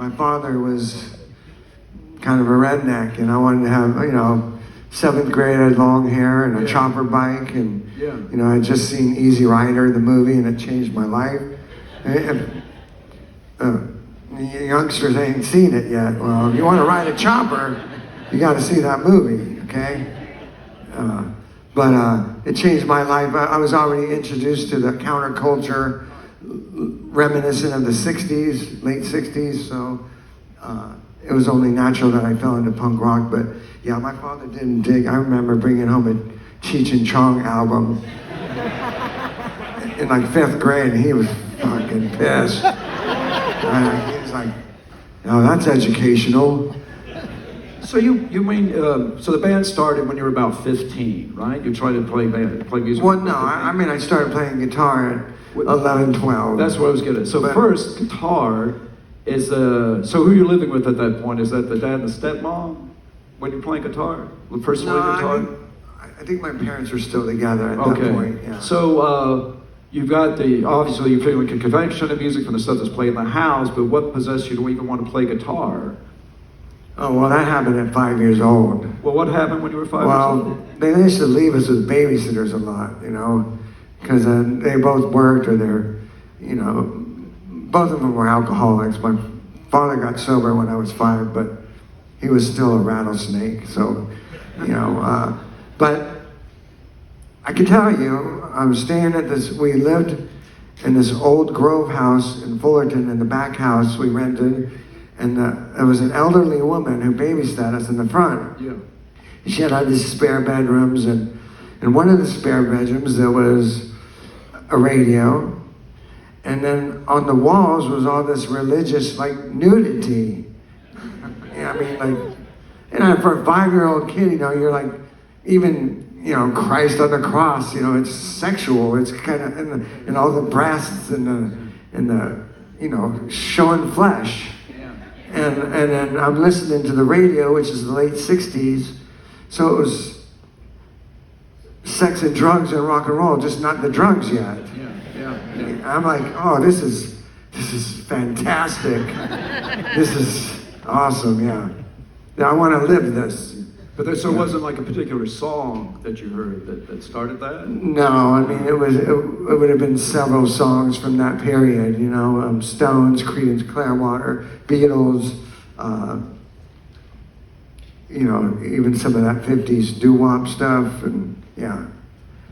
my father was kind of a redneck, and I wanted to have, you know, 7th grade, I had long hair and a chopper bike, and you know, I'd just seen Easy Rider, the movie, and it changed my life. The youngsters ain't seen it yet. Well, if you want to ride a chopper, you got to see that movie, okay? But it changed my life. I was already introduced to the counterculture, reminiscent of the 60s, late 60s, so it was only natural that I fell into punk rock. But yeah, my father didn't dig. I remember bringing home a Cheech and Chong album in like 5th grade, and he was fucking pissed. He was like, "No, that's educational." So you mean, so the band started when you were about 15, right? You tried to play music? Well, no, I mean, I started playing guitar at 11, 12. That's what I was getting at. So first, guitar is, so who you're living with at that point? Is that the dad and the stepmom when you're playing guitar? The person playing guitar? I think my parents were still together at that point, yeah. So you've got obviously you're feeling a connection to music from the stuff that's played in the house, but what possessed you to even want to play guitar? Oh, well, that happened at 5 years old. Well, what happened when you were 5 years old? Well, they used to leave us with babysitters a lot, you know, because they both worked, or they're, you know, both of them were alcoholics. My father got sober when I was 5, but he was still a rattlesnake, so, you know, but I can tell you, I was staying at this, we lived in this old Grove house in Fullerton, in the back house we rented, and there was an elderly woman who babysat us in the front. Yeah. She had all these spare bedrooms, and in one of the spare bedrooms there was a radio, and then on the walls was all this religious, like, nudity. I mean, like, you know, for a 5-year-old kid, you know, you're like, even, you know, Christ on the cross, you know, it's sexual. It's kind of, and all the breasts and the, you know, showing flesh. And then I'm listening to the radio, which is the late 60s, so it was sex and drugs and rock and roll, just not the drugs yet. I'm like, oh, this is fantastic. This is awesome, yeah. I want to live this. But there, so it wasn't like a particular song that you heard that started that? No, I mean, it would have been several songs from that period, you know, Stones, Creedence Clearwater, Beatles, you know, even some of that 50s doo-wop stuff, and yeah.